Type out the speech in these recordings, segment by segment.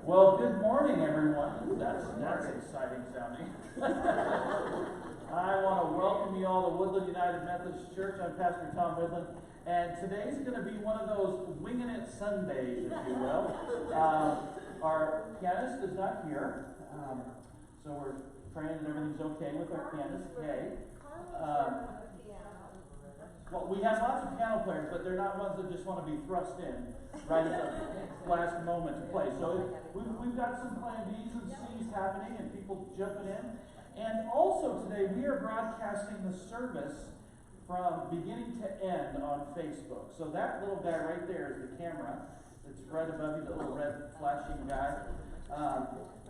Well, good morning, everyone. That's exciting sounding. I want to welcome you all to Widlund United Methodist Church. I'm Pastor Tom Widlund, and today's going to be one of those winging it Sundays, if you will. Our pianist is not here, so we're praying that everything's okay with our pianist, Kay. Well, we have lots of piano players, but they're not ones that just want to be thrust in right at the last moment to play. So we've got some plan Bs and Cs happening and people jumping in. And also today we are broadcasting the service from beginning to end on Facebook. So that little guy right there is the camera. It's right above you, the little red flashing guy.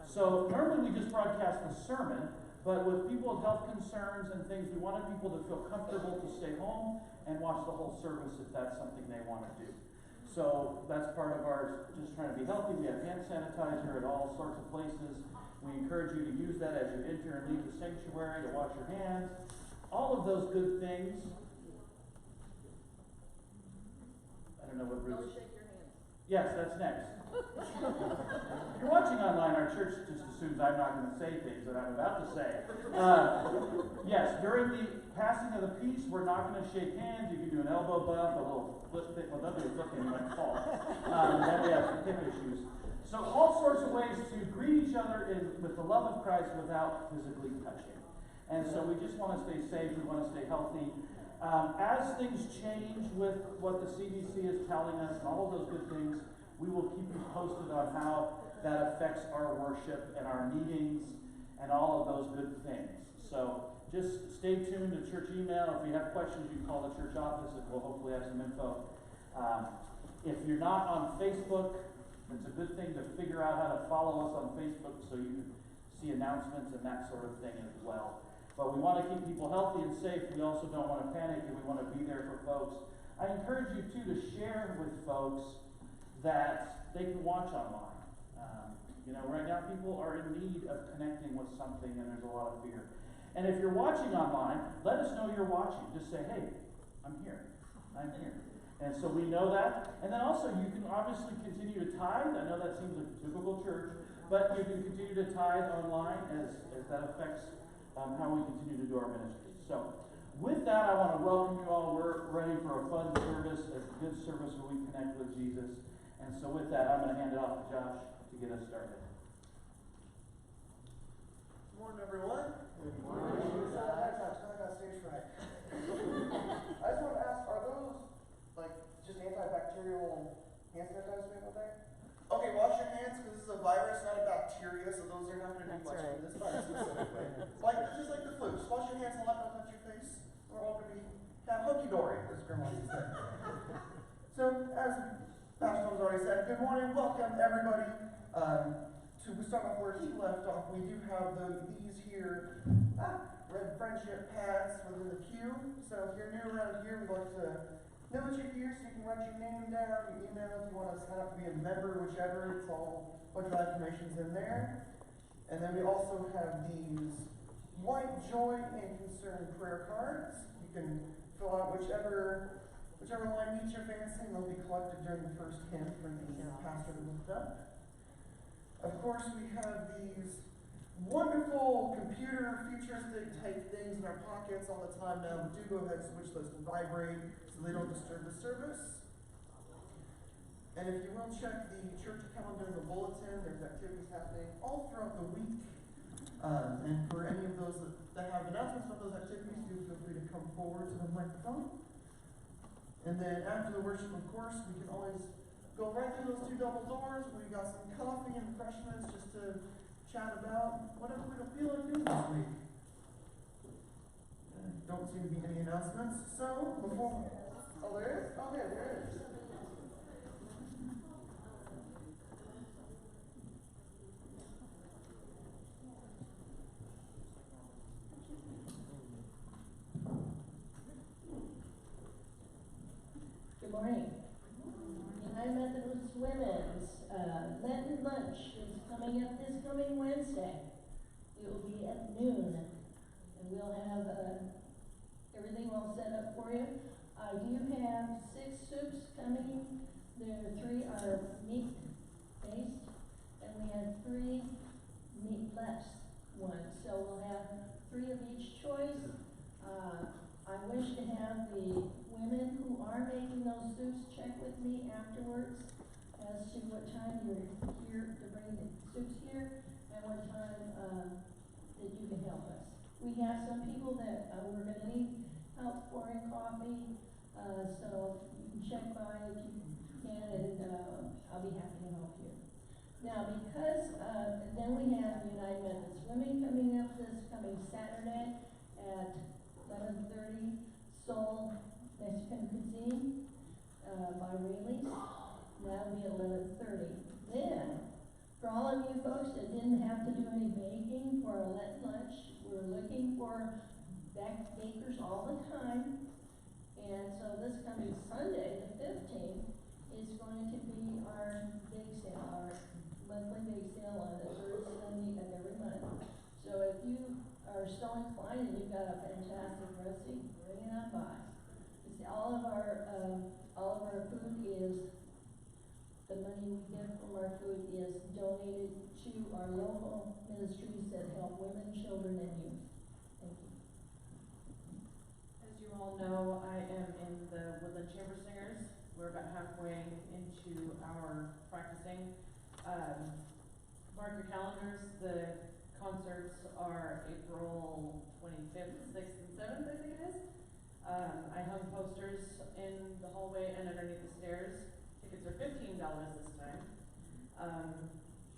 So normally we just broadcast the sermon, but with people with health concerns and things, we wanted people to feel comfortable to stay home and watch the whole service if that's something they want to do. So that's part of our just trying to be healthy. We have hand sanitizer at all sorts of places. We encourage you to use that as you enter and leave the sanctuary, to wash your hands. All of those good things. I don't know what Ruth. Don't shake your hands. Yes, that's next. If you're watching online, our church just assumes I'm not going to say things that I'm about to say. Yes, during the passing of the peace, we're not going to shake hands. You can do an elbow bump, a little foot thing. Well, nobody was looking, you might fall. Then we have some hip issues. So all sorts of ways to greet each other with the love of Christ without physically touching. And so we just want to stay safe. We want to stay healthy. As things change with what the CDC is telling us and all of those good things, we will keep you posted on how that affects our worship and our meetings and all of those good things. So just stay tuned to church email. If you have questions, you can call the church office and we'll hopefully have some info. If you're not on Facebook, it's a good thing to figure out how to follow us on Facebook so you can see announcements and that sort of thing as well. But we want to keep people healthy and safe. We also don't want to panic, and we want to be there for folks. I encourage you, too, to share with folks that they can watch online. Right now people are in need of connecting with something, and there's a lot of fear. And if you're watching online, let us know you're watching. Just say, hey, I'm here. I'm here. And so we know that. And then also you can obviously continue to tithe. I know that seems like a typical church, but you can continue to tithe online as that affects how we continue to do our ministry. So with that, I want to welcome you all. We're ready for a fun service, a good service where we connect with Jesus. And so with that, I'm going to hand it off to Josh to get us started. Good morning, everyone. Good morning. I got stage fright. I just want to ask, are those just antibacterial hand sanitizer out there? Okay, wash your hands because this is a virus, not a bacteria, so those are not going to do much for this virus specifically. Just like the flu, just wash your hands and let them touch your face. We're all going to be kind of hunky-dory, as Grandma used to say. So, as Pastor Tom's already said, good morning, welcome everybody. We start off where he left off. We do have these here red friendship pads within the queue. So if you're new around here, we'd like to know that you're here so you can write your name down, your email if you want to sign up to be a member, whichever. It's all a bunch of information's in there. And then we also have these white joy and concern prayer cards. You can fill out whichever line meets your fancy, and they'll be collected during the first hymn from the pastor that was done. Of course, we have these wonderful computer futuristic type things in our pockets all the time now, but do go ahead and switch those to vibrate so they don't disturb the service. And if you will check the church calendar in the bulletin, there's activities happening all throughout the week. And for any of those that have announcements about those activities, do feel free to come forward to the microphone. And then after the worship, of course, we can always go right through those two double doors. We've got some coffee and refreshments just to chat about whatever we don't feel like doing this week. Don't seem to be any announcements. So, before... Oh, there is? Oh, yeah, there is. Good morning. United Methodist Women's Lenten lunch is coming up this coming Wednesday. It will be at noon, and we'll have everything all set up for you. I do have 6 soups coming. There 3 are meat-based, and we have 3 meatless ones. So we'll have 3 of each choice. I wish to have the women who are making those soups check with me afterwards as to what time you're here to bring the soups here and what time that you can help us. We have some people that we're going to need help pouring coffee, so you can check by if you can, and I'll be happy to help you. Now, because then we have United Methodist Women coming up this coming Saturday at 11:30, Soul Mexican Cuisine by Rayleigh's. That'll be at 11:30. Then, for all of you folks that didn't have to do any baking for a Lent lunch, we're looking for bakers all the time. And so this coming Sunday, the 15th, is going to be our bake sale, our monthly bake sale on the third Sunday of every month. So if you are so inclined and you've got a fantastic recipe, bring it on by. All of our food is, the money we get from our food is donated to our local ministries that help women, children, and youth. Thank you. As you all know, I am in the Widlund Chamber Singers. We're about halfway into our practicing. Mark your calendars. The concerts are April 25th, 6th, and 7th, I think it is. I hung posters in the hallway and underneath the stairs. Tickets are $15 this time.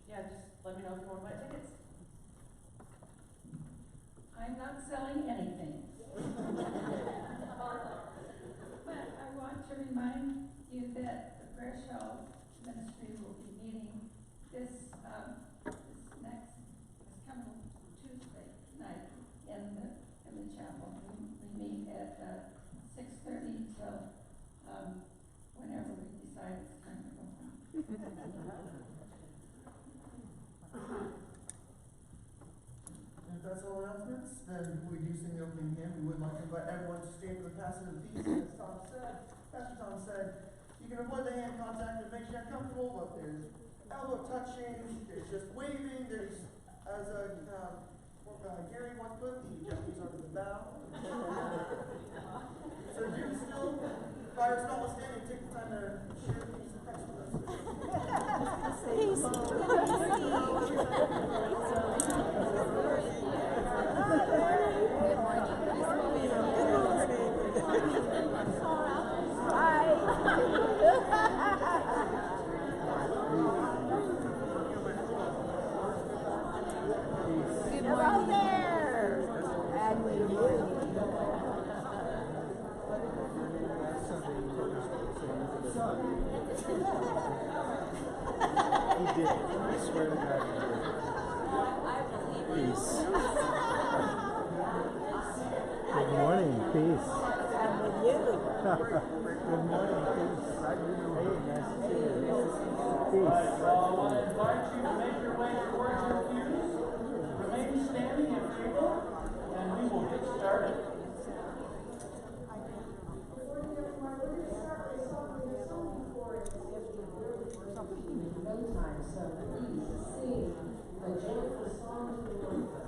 Yeah, just let me know if you want to buy tickets. I'm not selling anything. But I want to remind you that the Threshold Ministry will be meeting this coming Tuesday night in the chapel. We meet at 6:30 till whenever we decide it's time to go home. And if that's all announcements, then we do sing the opening hymn. We would like to invite everyone to stand for the passing of the peace. As Pastor Tom said, you can avoid the hand contact that makes you uncomfortable, but there's elbow touching, there's just waving, there's, as Gary once put, the Japanese are the bow. So you can still, virus notwithstanding, take the time to share the peace of Christ with us. Hello there! And we He did. I swear to God he did. Peace. Good morning, peace. and with you. Good morning, peace. Hey, nice to see you. All Peace. right, so I want to invite you to make your way towards your pews. Remain standing if able, and we will get started. No time, so please sing A joyful song to the Lord.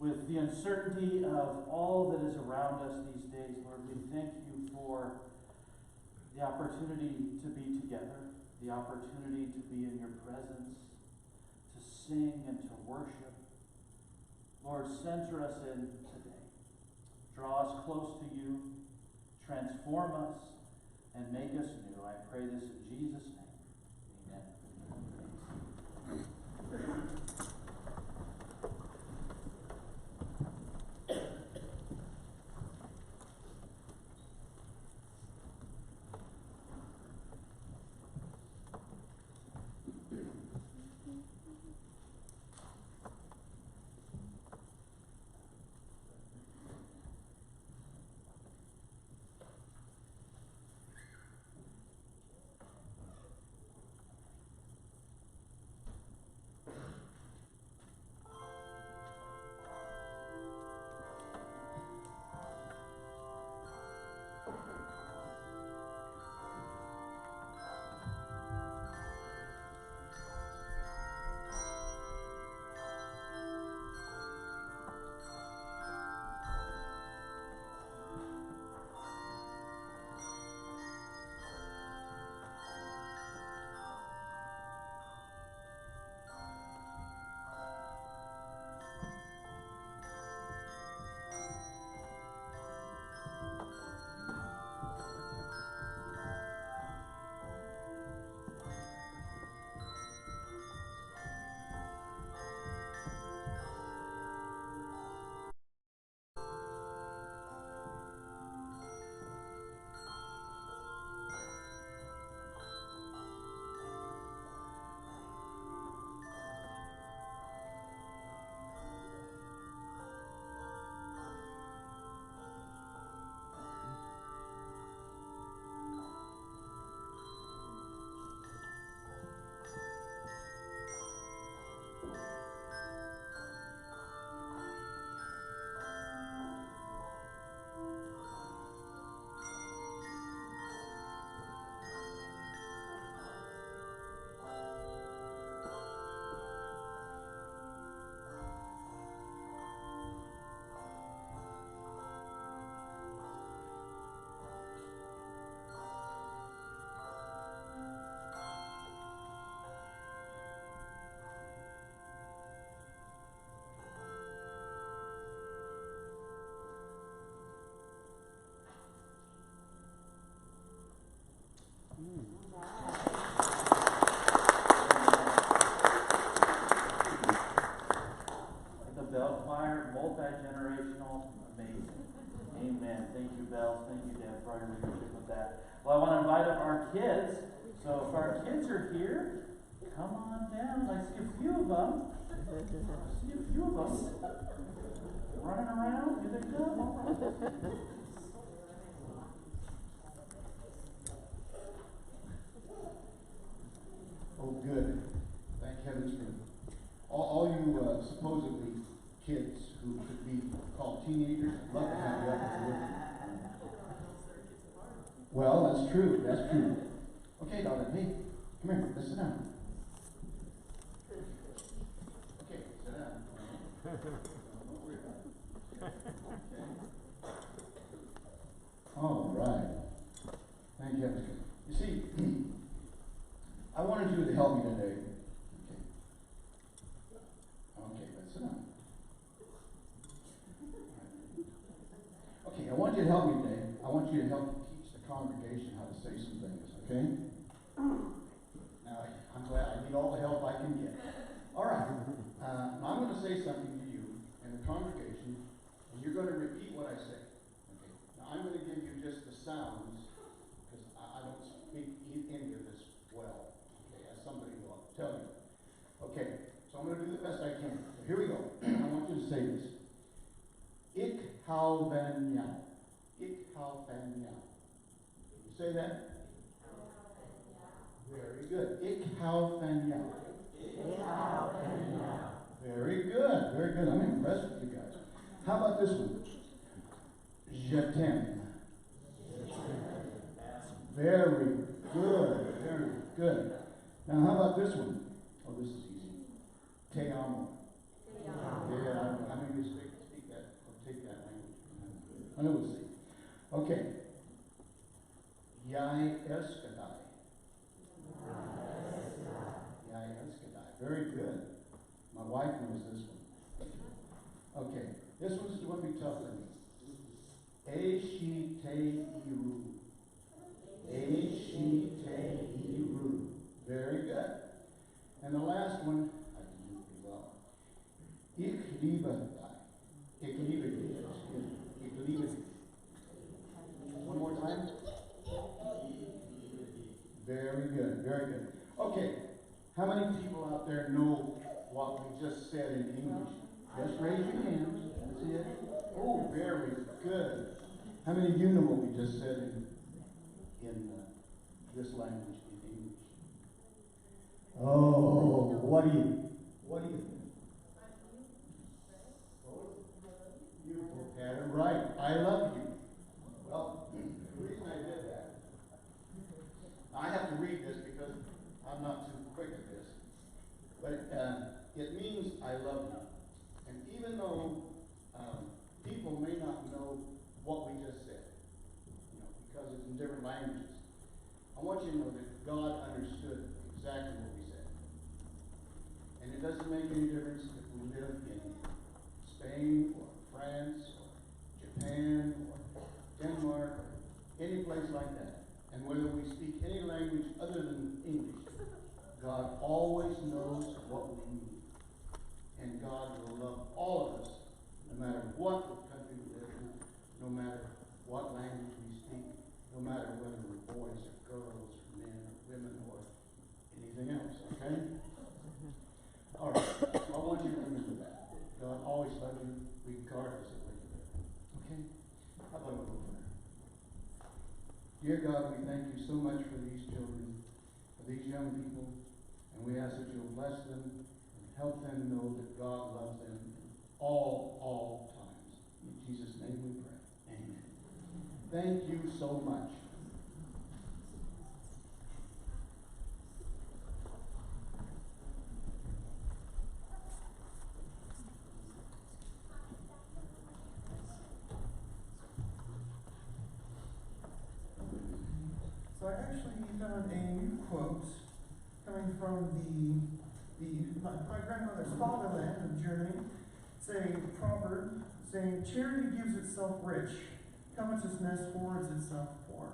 With the uncertainty of all that is around us these days, Lord, we thank you for the opportunity to be together, the opportunity to be in your presence, to sing and to worship. Lord, center us in today. Draw us close to you, transform us, and make us new. I pray this in Jesus' name. Amen. Thank you, Bells. Thank you, Deb, for your leadership with that. Well, I want to invite up our kids. So if our kids are here, come on down. I see a few of them. Running around. Here they come. Oh, good. Thank heavens for all you supposedly kids who could be called teenagers. I'd love to have you up with you. Well, that's true. That's true. Okay, darling. Hey, come here. Let's sit down. Okay, sit down. Don't worry about it. Okay. All right. Thank heavens. You see, I wanted you to help me today. Okay, let's sit down. Okay, I want you to help me today. I want you to help teach the congregation how to say some things, okay? Now, I'm glad I need all the help I can get. All right. I'm going to say something to you in the congregation, and you're going to repeat what I say. Okay. Now, I'm going to give you just the sounds, because I don't speak any of this well. Okay, as somebody will tell you. Okay, so I'm going to do the best I can. So here we go. I want you to say this. Ik hou van jou. Ik hou van jou. Can you say that? Very good. Ik hou van jou. Ik hou van jou. Very good. Very good. I'm impressed with you guys. How about this one? Je t'aime. Very good. Very good. Now, how about this one? Oh, this is easy. Te amo. Yeah, I mean, you speak that, or take that language. I know we'll see. Okay. Jij elsker dig. Jij elsker dig. Very good. My wife knows this one. Okay. This one's going to be tough for me. Eshi te iru. Eshi te iru. Very good. And the last one, I can do pretty well. Ik liebe dich. Ik liebe dich. Ik liebe dich. One more time. Very good, very good. Okay, how many people out there know what we just said in English? Just raise your hands. That's it. Oh, very good. How many of you know what we just said in this language, in English? Oh, what do you think? You had it right. I love you. Well, the reason I did that, I have to read this because I'm not too quick at this, but it means I love you. And even though people may not know what we just said, because it's in different languages, I want you to know that God understood exactly what we said. And it doesn't make any difference if we live in Spain or France or Japan or Denmark or any place like that. And whether we speak any language other than English, God always knows what we need. And God will love all of us, no matter what country we live in, no matter what language we speak, no matter whether we're boys or girls or men or women or anything else, okay? All right, I want you to remember that. God always loves you regardless of where you live. Okay? How about a little prayer? Dear God, we thank you so much for these children, for these young people, and we ask that you'll bless them and help them know that God loves them in all times. In Jesus' name we pray. Amen. Thank you so much. So I actually found a new quote coming from my grandmother's fatherland of Germany. It's a proverb saying, "Charity gives itself rich, covetousness hoards itself poor."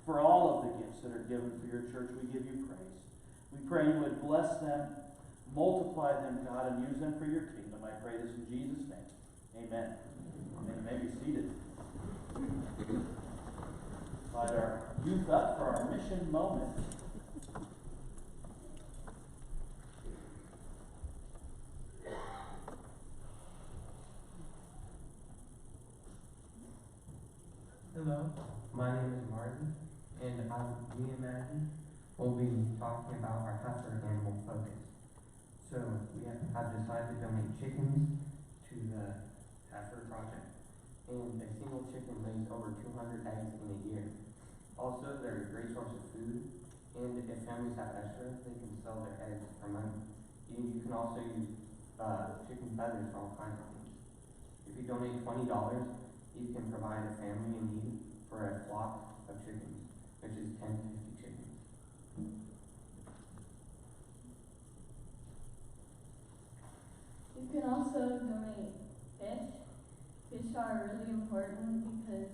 For all of the gifts that are given for your church, we give you praise. We pray you would bless them, multiply them, God, and use them for your kingdom. I pray this in Jesus' name. Amen. And you may be seated. Invite our youth up for our mission moment. Hello, my name is Martin, and me and Maggie will be talking about our heifer animal focus. So I've decided to donate chickens to the heifer project, and a single chicken lays over 200 eggs in a year. Also, they're a great source of food, and if families have extra, they can sell their eggs for money. You can also use chicken feathers for all kinds of things. If you donate $20, you can provide a family in need for a flock of chickens, which is 10 to 50 chickens. You can also donate fish. Fish are really important because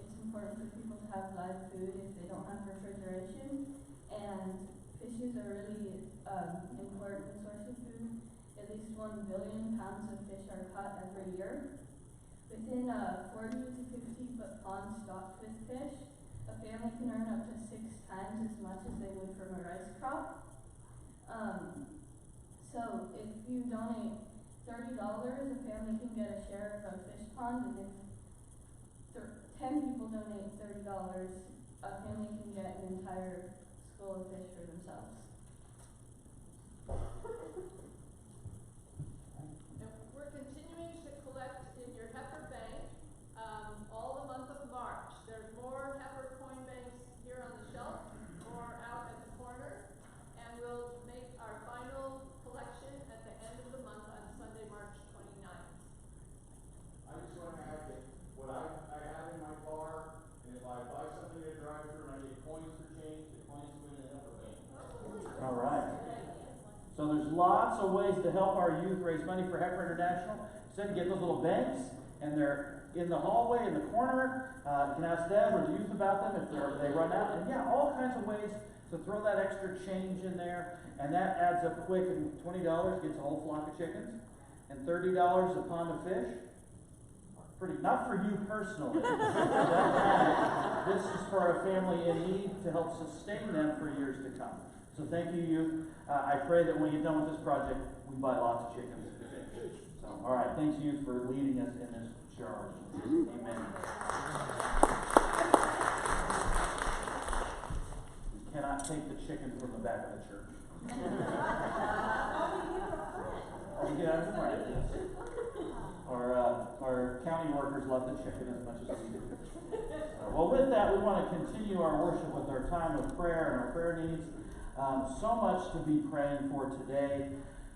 it's important for people to have live food if they don't have refrigeration. And fishes are really important source of food. At least 1 billion pounds of fish are caught every year. Within a 40 to 50 foot pond stocked with fish, a family can earn up to 6 times as much as they would from a rice crop. So if you donate $30, a family can get a share of a fish pond, and if 10 people donate $30, a family can get an entire school of fish for themselves. We're continuing to collect in your heifer bank all the month of March. There's more heifer coin banks here on the shelf or out at the corner, and we'll make our final collection at the end of the month on Sunday, March 29th. I just want to add that what I have in my car, and if I buy something at a drive-thru and I get coins for change, the coins go in the heifer bank. All right. So there's lots of ways to help our youth raise money for Heifer International. So you get those little banks, and they're in the hallway in the corner. You can ask them or the youth about them if they run out. And yeah, all kinds of ways to throw that extra change in there, and that adds up quick. And $20 gets a whole flock of chickens, and $30 a pond of fish. Pretty, not for you personally. This is for a family in need to help sustain them for years to come. So thank you, youth. I pray that when we get done with this project, we buy lots of chickens. So, all right, thanks, youth, for leading us in this charge. Amen. We cannot take the chickens from the back of the church. Our county workers love the chicken as much as we do. Well, with that, we want to continue our worship with our time of prayer and our prayer needs. So much to be praying for today,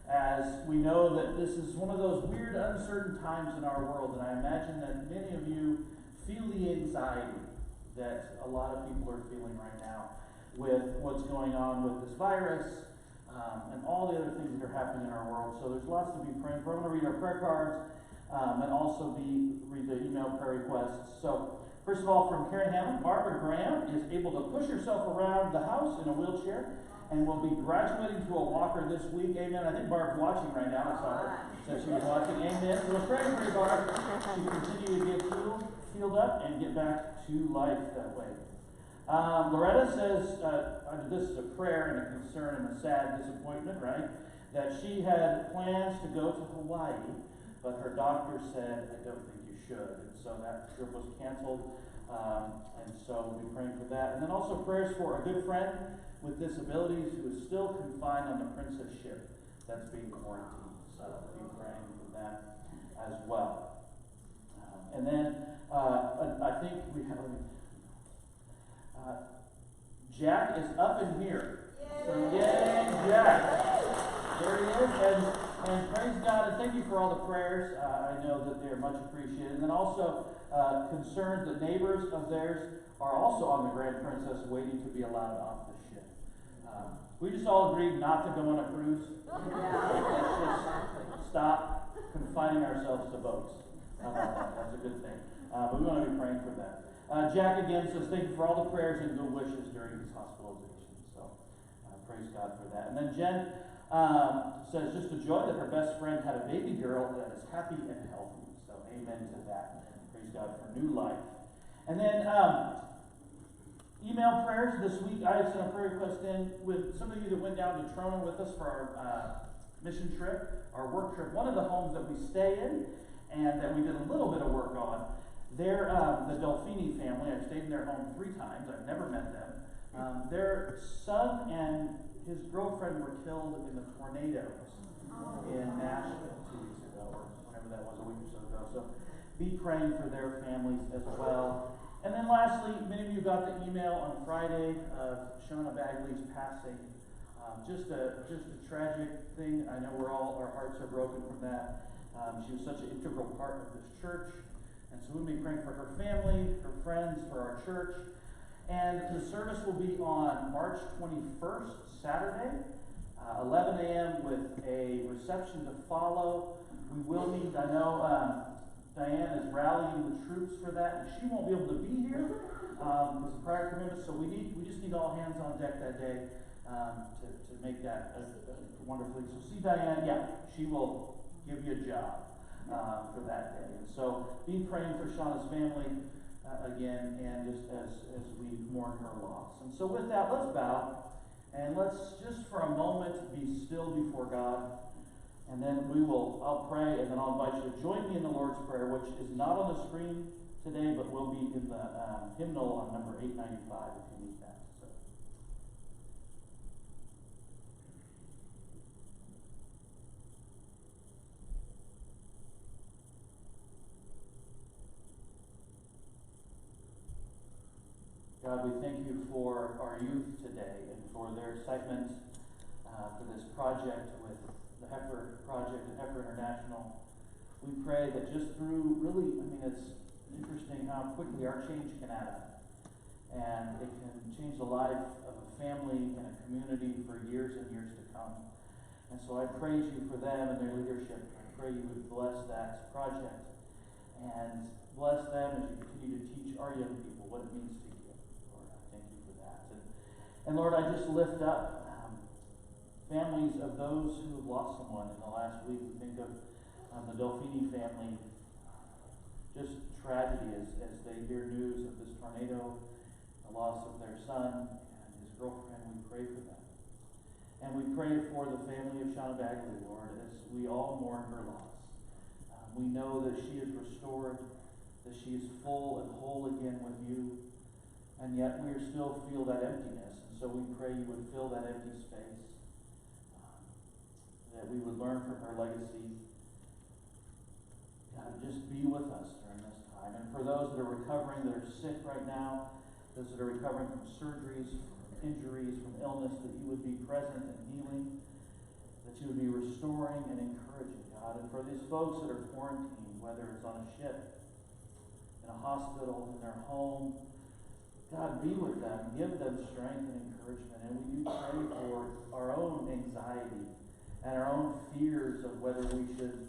as we know that this is one of those weird, uncertain times in our world, and I imagine that many of you feel the anxiety that a lot of people are feeling right now with what's going on with this virus and all the other things that are happening in our world. So there's lots to be praying for. I'm going to read our prayer cards and also read the email prayer requests. So first of all, from Karen Hammond, Barbara Graham is able to push herself around the house in a wheelchair and will be graduating to a walker this week. Amen. I think Barb's watching right now. I saw her. So she was watching. Amen. So we're praying for you, Barb. She continue to get healed up and get back to life that way. Loretta says, this is a prayer and a concern and a sad disappointment, right? That she had plans to go to Hawaii but her doctor said, I don't think you should. And so that trip was canceled. And so we'll be praying for that. And then also prayers for a good friend with disabilities who is still confined on the Princess ship that's being quarantined. So we'll be praying for that as well. And then I think we have Jack is up in here. So yay, Jack. There he is. And praise God, and thank you for all the prayers. I know that they're much appreciated. And then also concerned that neighbors of theirs are also on the Grand Princess waiting to be allowed off the ship. We just all agreed not to go on a cruise. Let's just stop confining ourselves to boats. That's a good thing. But we want to be praying for that. Jack again says thank you for all the prayers and good wishes during his hospitalization. So praise God for that. And then Jen says just a joy that her best friend had a baby girl that is happy and healthy. So amen to that. Praise God for new life. And then email prayers this week. I sent a prayer request in with some of you that went down to Trona with us for our mission trip, our work trip. One of the homes that we stay in and that we did a little bit of work on, they're the Delfini family. I've stayed in their home 3 times. I've never met them. Their son and his girlfriend were killed in the tornadoes in Nashville 2 weeks ago, or whenever that was, a week or so ago. So be praying for their families as well. And then lastly, many of you got the email on Friday of Shauna Bagley's passing. Just a tragic thing. I know our hearts are broken from that. She was such an integral part of this church. And so we'll be praying for her family, her friends, for our church. And the service will be on March 21st, Saturday, 11 a.m. with a reception to follow. We will need, I know Diane is rallying the troops for that, and she won't be able to be here because of prior commitments. So we just need all hands on deck that day to make that wonderfully. So see Diane, yeah, she will give you a job for that day. And so be praying for Shauna's family again, and just as we mourn her loss. And so with that, let's bow and let's just for a moment be still before God. And then I'll pray, and then I'll invite you to join me in the Lord's Prayer, which is not on the screen today, but will be in the hymnal on number 895 if you need that. So. God, we thank you for our youth today and for their excitement for this project with the Heifer Project and Heifer International. We pray that just through it's interesting how quickly our change can add up. And it can change the life of a family and a community for years and years to come. And so I praise you for them and their leadership. I pray you would bless that project and bless them as you continue to teach our young people what it means to give. Lord, I thank you for that. And Lord, I just lift up families of those who have lost someone in the last week. We think of the Delfini family, just tragedy as they hear news of this tornado, the loss of their son and his girlfriend. We pray for them. And we pray for the family of Shauna Bagley, Lord, as we all mourn her loss. We know that she is restored, that she is full and whole again with you, and yet we still feel that emptiness. And so we pray you would fill that empty space. That we would learn from her legacy. God, just be with us during this time. And for those that are recovering, that are sick right now, those that are recovering from surgeries, from injuries, from illness, that you would be present and healing, that you would be restoring and encouraging, God. And for these folks that are quarantined, whether it's on a ship, in a hospital, in their home, God, be with them. Give them strength and encouragement. And we do pray for our own anxiety and our own fears of whether we should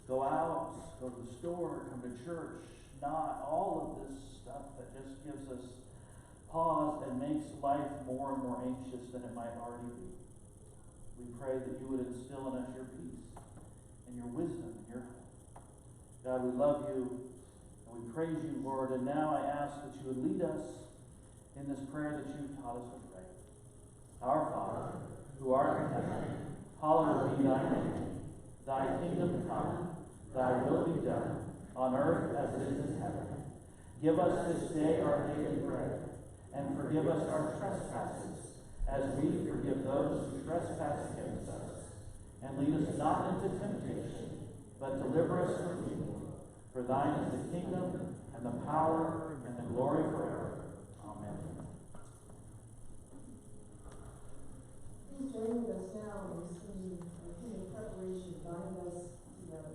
go out, go to the store, come to church, not all of this stuff that just gives us pause and makes life more and more anxious than it might already be. We pray that you would instill in us your peace and your wisdom and your hope. God, we love you and we praise you, Lord, and now I ask that you would lead us in this prayer that you've taught us to pray. Our Father, who art in heaven, hallowed be thy name. Thy kingdom come, Thy will be done, on earth as it is in heaven. Give us this day our daily bread, and forgive us our trespasses, as we forgive those who trespass against us. And lead us not into temptation, but deliver us from evil. For thine is the kingdom, and the power, and the glory forever. Amen. Please join with us now in singing the preparation, bind us together.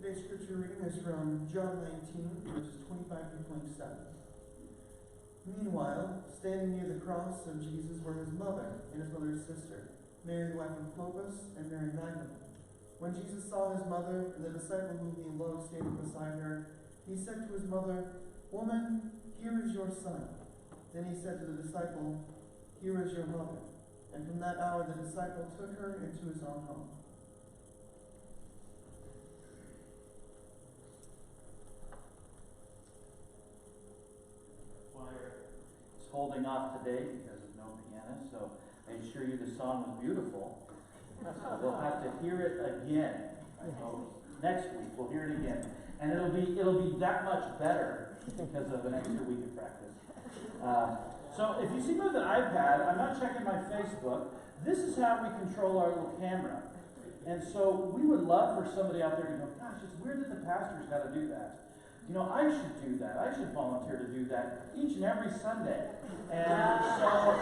Today's scripture reading is from John 19, verses 25 through 27. Meanwhile, standing near the cross of Jesus were his mother and his mother's sister, Mary the wife of Clopas, and Mary Magdalene. When Jesus saw his mother and the disciple whom he loved standing beside her, he said to his mother, "Woman, here is your son." Then he said to the disciple, "Here is your mother." And from that hour the disciple took her into his own home. Holding off today because of no piano, so I assure you the song was beautiful. So we'll have to hear it again. I hope next week we'll hear it again, and it'll be that much better because of an extra week of practice. So if you see me with an iPad, I'm not checking my Facebook. This is how we control our little camera, and so we would love for somebody out there to go, "Gosh, it's weird that the pastor's got to do that. You know, I should do that. I should volunteer to do that each and every Sunday." And so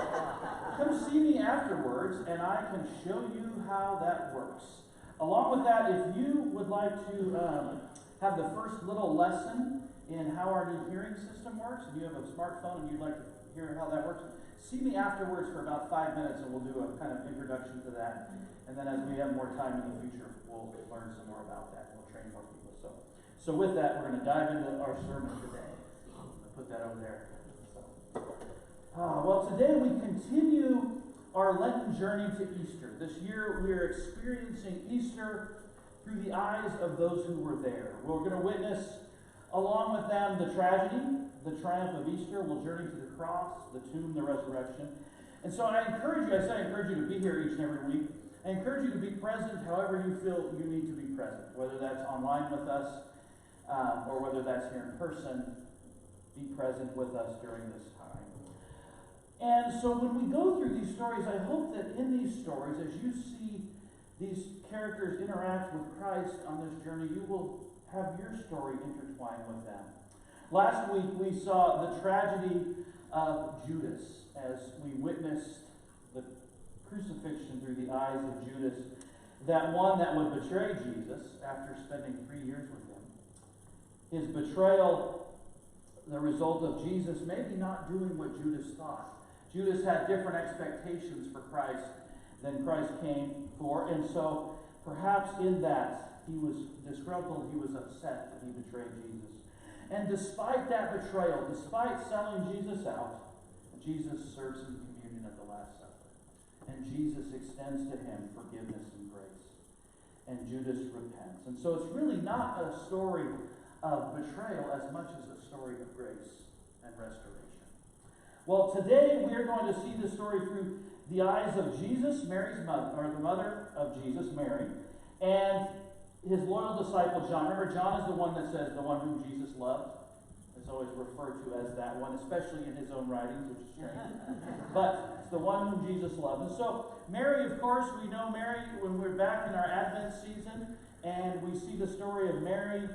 come see me afterwards and I can show you how that works. Along with that, if you would like to have the first little lesson in how our new hearing system works, and you have a smartphone and you'd like to hear how that works, see me afterwards for about 5 minutes and we'll do a kind of introduction to that. And then as we have more time in the future, we'll learn some more about that. We'll train more people. So with that, we're going to dive into our sermon today. I'm going to put that over there. Well, today we continue our Lenten journey to Easter. This year we are experiencing Easter through the eyes of those who were there. We're going to witness, along with them, the tragedy, the triumph of Easter. We'll journey to the cross, the tomb, the resurrection. And so I encourage you to be here each and every week. I encourage you to be present however you feel you need to be present, whether that's online with us, or whether that's here in person. Be present with us during this time. And so when we go through these stories, I hope that in these stories, as you see these characters interact with Christ on this journey, you will have your story intertwined with them. Last week we saw the tragedy of Judas as we witnessed the crucifixion through the eyes of Judas, that one that would betray Jesus after spending 3 years with him. His betrayal, the result of Jesus maybe not doing what Judas thought. Judas had different expectations for Christ than Christ came for, and so perhaps in that he was disgruntled, he was upset that he betrayed Jesus. And despite that betrayal, despite selling Jesus out, Jesus serves him communion at the Last Supper. And Jesus extends to him forgiveness and grace. and Judas repents. And so it's really not a story of betrayal as much as a story of grace and restoration. Well, today we are going to see the story through the eyes of Jesus, Mary's mother, or the mother of Jesus, Mary, and his loyal disciple John. Remember, John is the one that says, the one whom Jesus loved. It's always referred to as that one, especially in his own writings, which is strange. But it's the one whom Jesus loved. And so, Mary, of course, we know Mary when we're back in our Advent season, and we see the story of Mary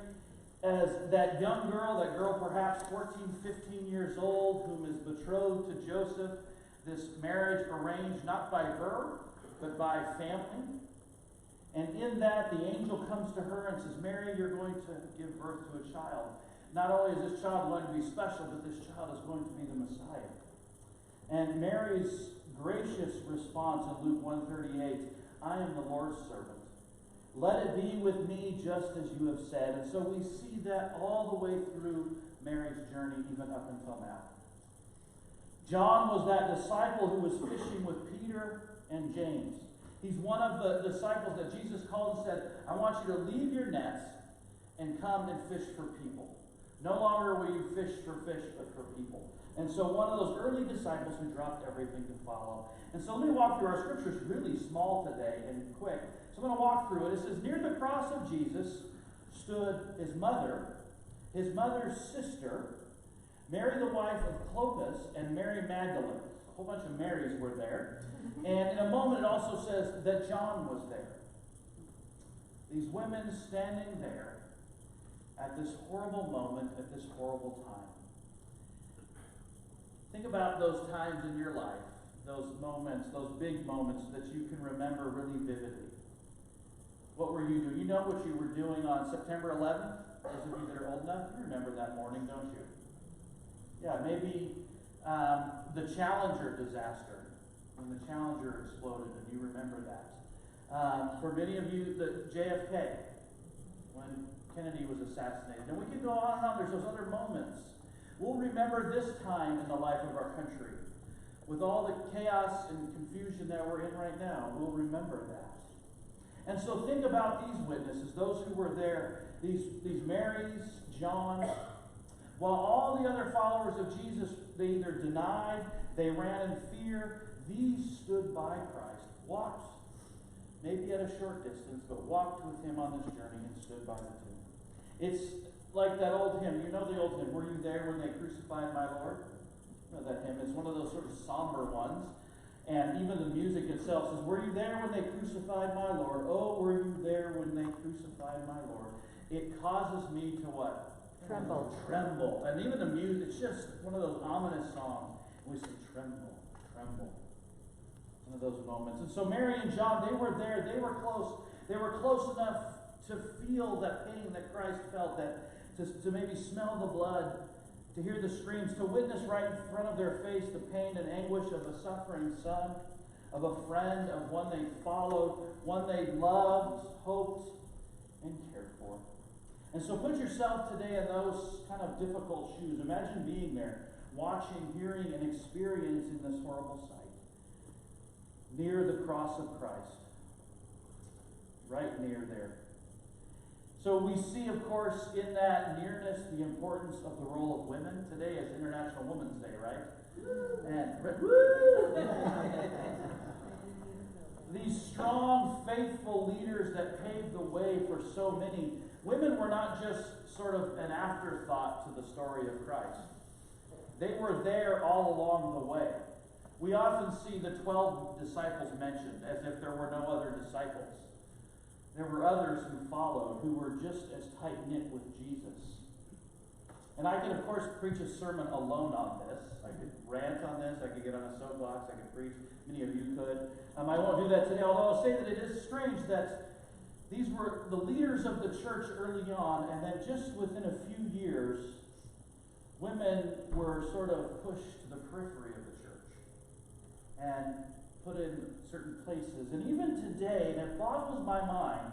as that young girl, that girl perhaps 14, 15 years old, whom is betrothed to Joseph. This marriage arranged not by her, but by family. And in that, the angel comes to her and says, Mary, you're going to give birth to a child. Not only is this child going to be special, but this child is going to be the Messiah. And Mary's gracious response in Luke 1:38, I am the Lord's servant. Let it be with me just as you have said. And so we see that all the way through Mary's journey, even up until now. John was that disciple who was fishing with Peter and James. He's one of the disciples that Jesus called and said, I want you to leave your nets and come and fish for people. No longer will you fish for fish, but for people. And so one of those early disciples who dropped everything to follow. And so let me walk through our scriptures really small today and quick. So I'm going to walk through it. It says, near the cross of Jesus stood his mother's sister, Mary the wife of Clopas, and Mary Magdalene. A whole bunch of Marys were there. And in a moment it also says that John was there. These women standing there at this horrible moment, at this horrible time. Think about those times in your life, those moments, those big moments that you can remember really vividly. What were you doing? You know what you were doing on September 11th? Those of you that are old enough, you remember that morning, don't you? Yeah, maybe the Challenger disaster, when the Challenger exploded, and you remember that. For many of you, the JFK, when Kennedy was assassinated. And we could go on and on. There's those other moments. We'll remember this time in the life of our country. With all the chaos and confusion that we're in right now, we'll remember that. And so think about these witnesses, those who were there, these Marys, John. While all the other followers of Jesus, they either denied, they ran in fear, these stood by Christ, walked, maybe at a short distance, but walked with him on this journey and stood by the tomb. It's like that old hymn. You know the old hymn, Were You There When They Crucified My Lord? You know that hymn. It's one of those sort of somber ones. And even the music itself says, Were you there when they crucified my Lord? Oh, were you there when they crucified my Lord? It causes me to what? Tremble. Tremble. And even the music, it's just one of those ominous songs. We say, tremble, tremble. One of those moments. And so Mary and John, they were there. They were close. They were close enough to feel that pain that Christ felt, that to maybe smell the blood, to hear the screams, to witness right in front of their face the pain and anguish of a suffering son, of a friend, of one they followed, one they loved, hoped, and cared for. And so put yourself today in those kind of difficult shoes. Imagine being there, watching, hearing, and experiencing this horrible sight. Near the cross of Christ. Right near there. So we see, of course, in that nearness, the importance of the role of women. Today is International Women's Day, right? And these strong, faithful leaders that paved the way for so many. Women were not just sort of an afterthought to the story of Christ. They were there all along the way. We often see the 12 disciples mentioned as if there were no other disciples. There were others who followed who were just as tight-knit with Jesus. And I could, of course, preach a sermon alone on this. I could rant on this. I could get on a soapbox. I could preach. Many of you could. I won't do that today, although I'll say that it is strange that these were the leaders of the church early on, and then just within a few years, women were sort of pushed to the periphery of the church and put in certain places. And even today, and it boggles my mind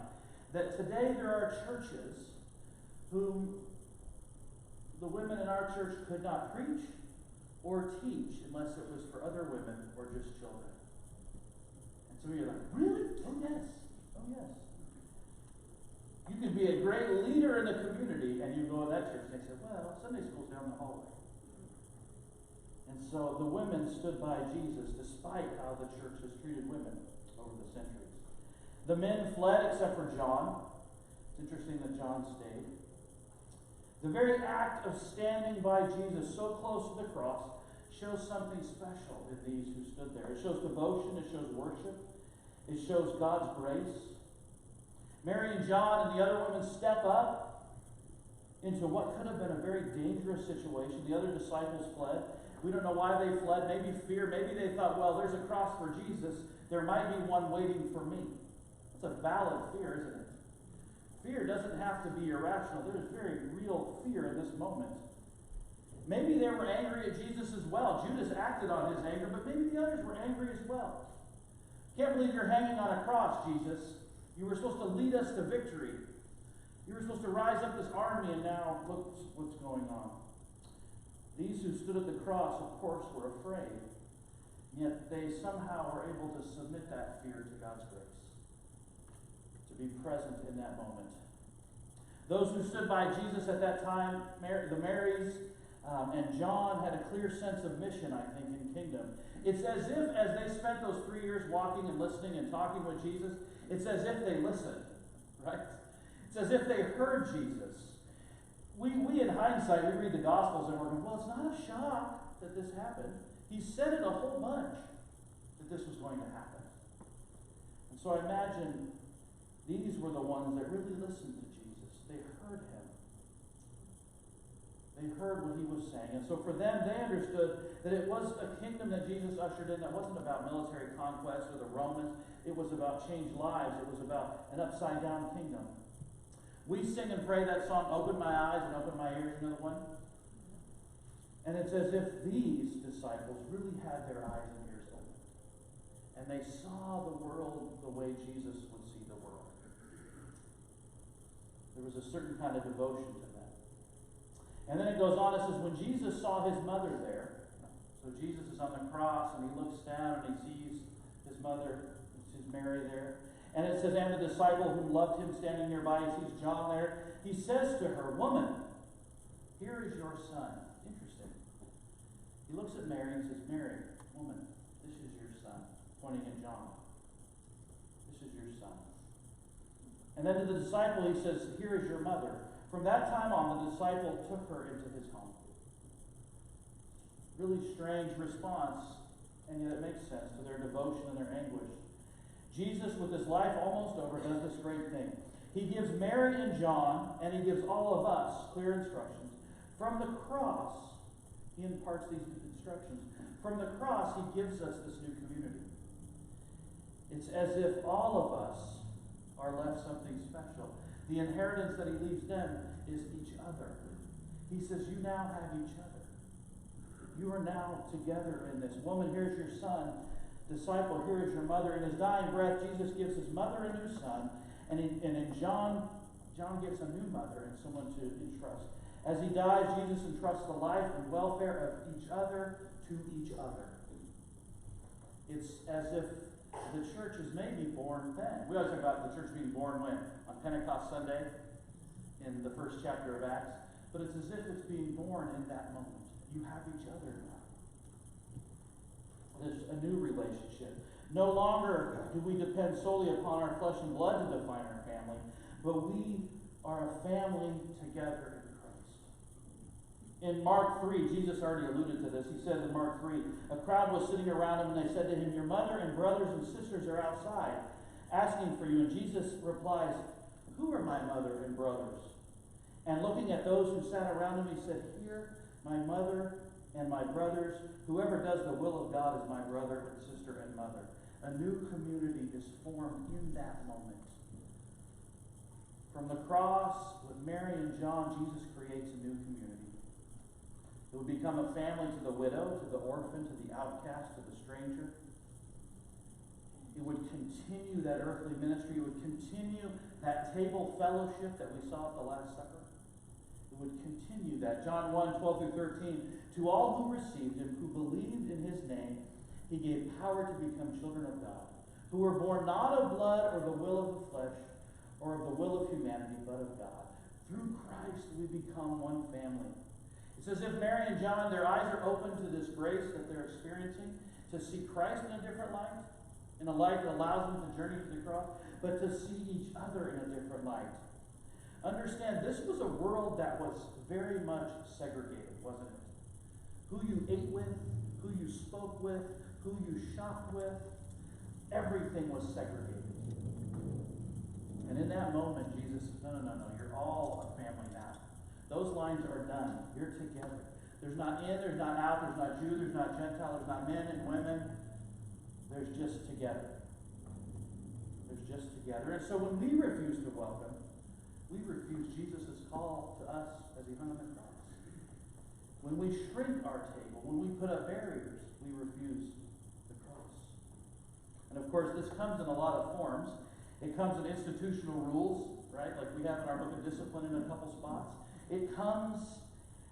that today there are churches whom the women in our church could not preach or teach unless it was for other women or just children. And so you're like, really? Oh yes. Oh yes. great leader in the community, and you go to that church and they say, well, Sunday school's down the hallway. And so the women stood by Jesus despite how the church has treated women over the centuries. The men fled except for John. It's interesting that John stayed. The very act of standing by Jesus so close to the cross shows something special in these who stood there. It shows devotion, it shows worship, it shows God's grace. Mary and John and the other women step up into what could have been a very dangerous situation. The other disciples fled. We don't know why they fled. Maybe fear. Maybe they thought, well, there's a cross for Jesus. There might be one waiting for me. It's a valid fear, isn't it? Fear doesn't have to be irrational. There is very real fear in this moment. Maybe they were angry at Jesus as well. Judas acted on his anger, but maybe the others were angry as well. Can't believe you're hanging on a cross, Jesus. You were supposed to lead us to victory. You were supposed to rise up this army, and now look what's going on. These who stood at the cross, of course, were afraid. Yet they somehow were able to submit that fear to God's grace. To be present in that moment. Those who stood by Jesus at that time, the Marys and John, had a clear sense of mission, I think, in kingdom. It's as if, as they spent those 3 years walking and listening and talking with Jesus, it's as if they listened, right? It's as if they heard Jesus. We in hindsight, we read the Gospels and we're going, well, it's not a shock that this happened. He said it a whole bunch that this was going to happen. And so I imagine these were the ones that really listened to Jesus. They heard him. They heard what he was saying. And so for them, they understood that it was a kingdom that Jesus ushered in that wasn't about military conquest or the Romans. It was about changed lives. It was about an upside-down kingdom. We sing and pray that song, Open My Eyes and Open My Ears, you know the one? And it's as if these disciples really had their eyes and ears open. And they saw the world the way Jesus would see the world. There was a certain kind of devotion to that. And then it goes on, it says, when Jesus saw his mother there, so Jesus is on the cross and he looks down and he sees his mother, sees Mary there. And it says, and the disciple who loved him standing nearby, he sees John there. He says to her, woman, here is your son. Interesting. He looks at Mary and says, Mary, woman, this is your son. Pointing at John. This is your son. And then to the disciple he says, here is your mother. From that time on, the disciple took her into his home. Really strange response, and yet it makes sense to their devotion and their anguish. Jesus, with his life almost over, does this great thing. He gives Mary and John, and he gives all of us clear instructions. From the cross, he imparts these instructions. From the cross, he gives us this new community. It's as if all of us are left something special. The inheritance that he leaves them is each other. He says, you now have each other. You are now together in this. Woman, here's your son. Disciple, here is your mother. In his dying breath, Jesus gives his mother a new son. And in John gives a new mother and someone to entrust. As he dies, Jesus entrusts the life and welfare of each other to each other. It's as if the church is maybe born then. We always talk about the church being born when? On Pentecost Sunday in the first chapter of Acts. But it's as if it's being born in that moment. You have each other now. There's a new relationship. No longer do we depend solely upon our flesh and blood to define our family, but we are a family together in Christ. In Mark 3, Jesus already alluded to this. He says in Mark 3, a crowd was sitting around him and they said to him, your mother and brothers and sisters are outside asking for you. And Jesus replies, who are my mother and brothers? And looking at those who sat around him, he said, here, my mother and my brothers. Whoever does the will of God is my brother and sister and mother. A new community is formed in that moment. From the cross, with Mary and John, Jesus creates a new community. It would become a family to the widow, to the orphan, to the outcast, to the stranger. It would continue that earthly ministry. It would continue that table fellowship that we saw at the Last Supper. It would continue that. John 1, 12 through 13. To all who received him, who believed in his name, he gave power to become children of God, who were born not of blood or the will of the flesh, or of the will of humanity, but of God. Through Christ we become one family. It's as if Mary and John, their eyes are open to this grace that they're experiencing, to see Christ in a different light, in a light that allows them to journey to the cross, but to see each other in a different light. Understand, this was a world that was very much segregated, wasn't it? Who you ate with, who you spoke with, who you shopped with, everything was segregated. And in that moment, Jesus says, no, you're all a family now. Those lines are done. You're together. There's not in, there's not out, there's not Jew, there's not Gentile, there's not men and women. There's just together. There's just together. And so when we refuse to welcome, we refuse Jesus' call to us as he hung on the cross. When we shrink our table, when we put up barriers, we refuse the cross. And of course, this comes in a lot of forms. It comes in institutional rules, right? Like we have in our book of discipline in a couple spots. It comes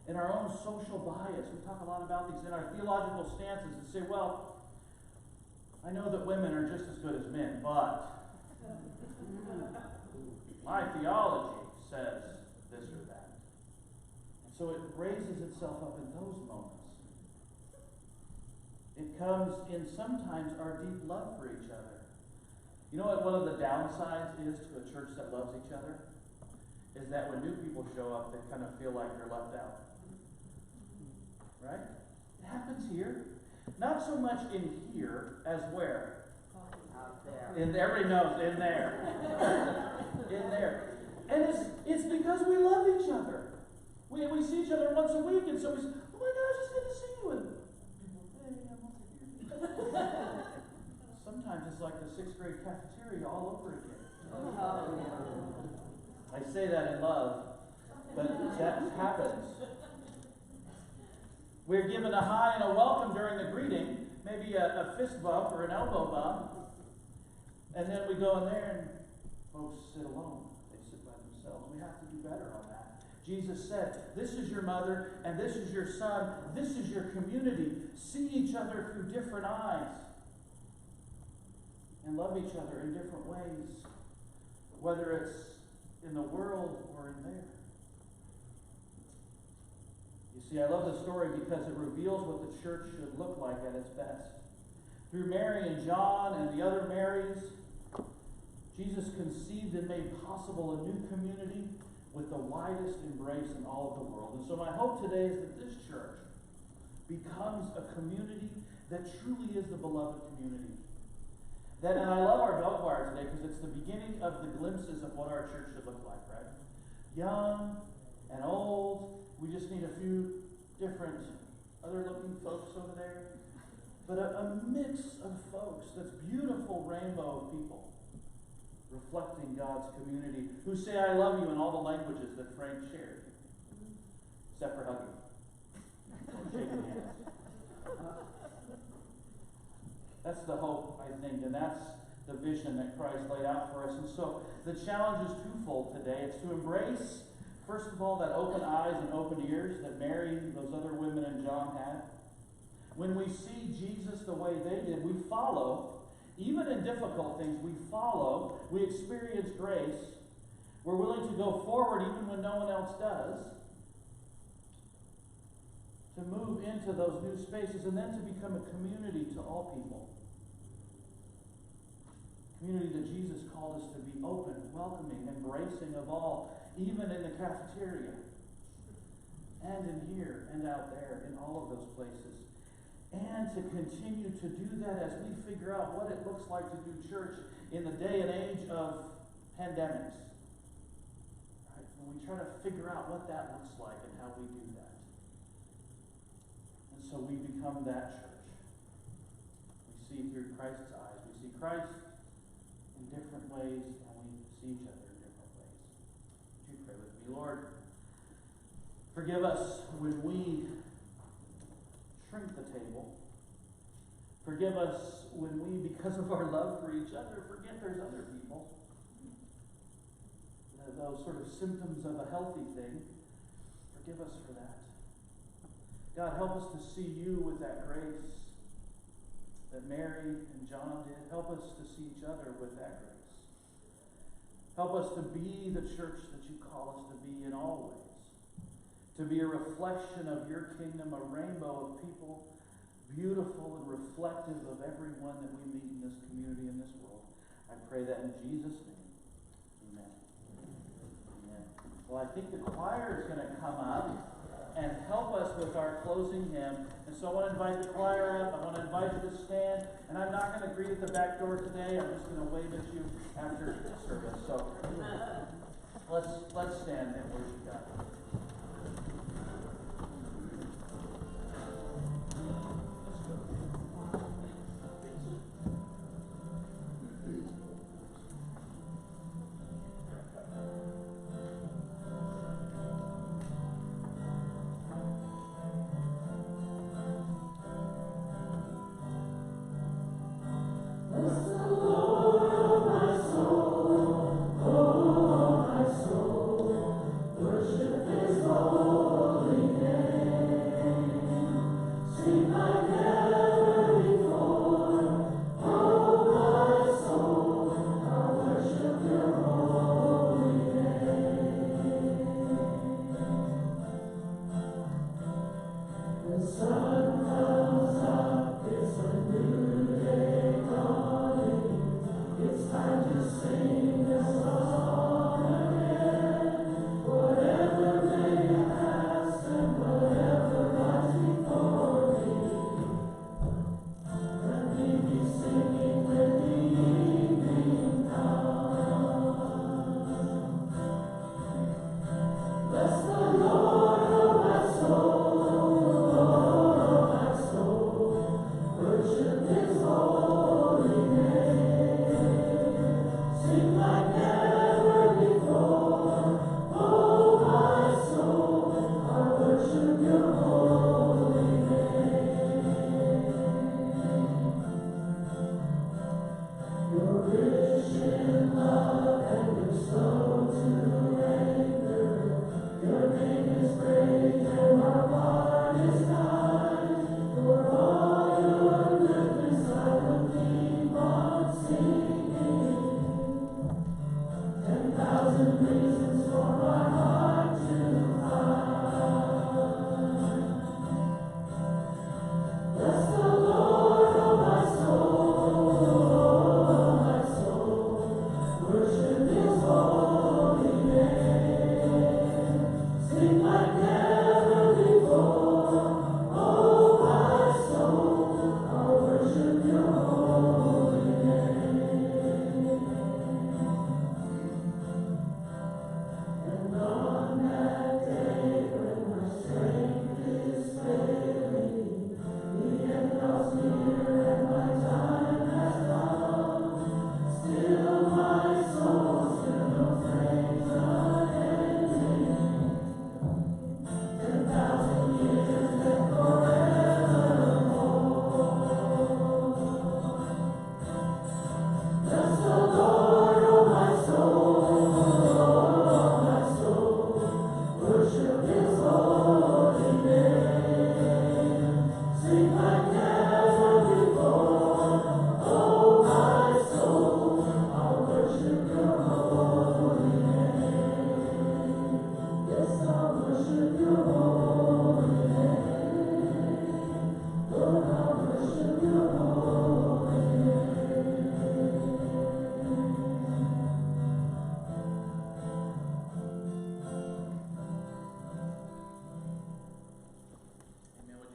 in our own social bias. We talk a lot about these in our theological stances and say, well, I know that women are just as good as men, but my theology says this or that. And so it raises itself up in those moments. It comes in sometimes our deep love for each other. You know what one of the downsides is to a church that loves each other? Is that when new people show up, they kind of feel like they're left out. Right? It happens here. Not so much in here as where? Out there. Everybody knows, in there. In there. And it's because we love each other. We see each other once a week, and so we say, oh my gosh, it's good to see you. And people, hey, I'm also here. Sometimes it's like the 6th grade cafeteria all over again. I say that in love, but that happens. We're given a hi and a welcome during the greeting, maybe a fist bump or an elbow bump, and then we go in there and folks sit alone. They sit by themselves. We have to do better on that. Jesus said, this is your mother, and this is your son, this is your community. See each other through different eyes. And love each other in different ways, whether it's in the world or in there. You see, I love the story because it reveals what the church should look like at its best. Through Mary and John and the other Marys, Jesus conceived and made possible a new community with the widest embrace in all of the world. And so my hope today is that this church becomes a community that truly is the beloved community. And I love our bell choir today because it's the beginning of the glimpses of what our church should look like, right? Young and old. We just need a few different other looking folks over there. But a mix of folks, this beautiful rainbow of people reflecting God's community who say I love you in all the languages that Frank shared. Except for hugging. Or shaking hands. That's the hope, I think, and that's the vision that Christ laid out for us. And so the challenge is twofold today. It's to embrace, first of all, that open eyes and open ears that Mary, those other women, and John had. When we see Jesus the way they did, we follow. Even in difficult things, we follow. We experience grace. We're willing to go forward even when no one else does. To move into those new spaces and then to become a community to all people. Community that Jesus called us to be open, welcoming, embracing of all, even in the cafeteria, and in here, and out there, in all of those places. And to continue to do that as we figure out what it looks like to do church in the day and age of pandemics. Right? When we try to figure out what that looks like and how we do that. And so we become that church. We see through Christ's eyes. We see Christ in different ways, and we see each other in different ways. Would you pray with me? Lord, forgive us when we shrink the table. Forgive us when we, because of our love for each other, forget there's other people. Those sort of symptoms of a healthy thing. Forgive us for that. God, help us to see you with that grace that Mary and John did. Help us to see each other with that grace. Help us to be the church that you call us to be in all ways. To be a reflection of your kingdom, a rainbow of people, beautiful and reflective of everyone that we meet in this community, in this world. I pray that in Jesus' name. Amen. Amen. Well, I think the choir is going to come up and help us with our closing hymn. And so I want to invite the choir up. I want to invite you to stand. And I'm not going to greet at the back door today. I'm just going to wave at you after service. So let's stand and worship God.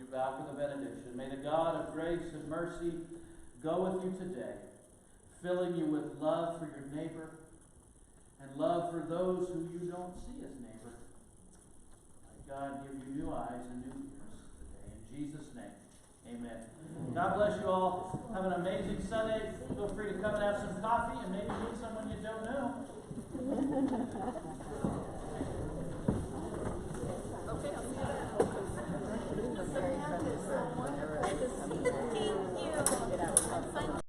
Bow for the benediction. May the God of grace and mercy go with you today, filling you with love for your neighbor and love for those who you don't see as neighbor. May God give you new eyes and new ears today. In Jesus' name, amen. God bless you all. Have an amazing Sunday. Feel free to come and have some coffee and maybe meet someone you don't know. Okay, I'll see you then.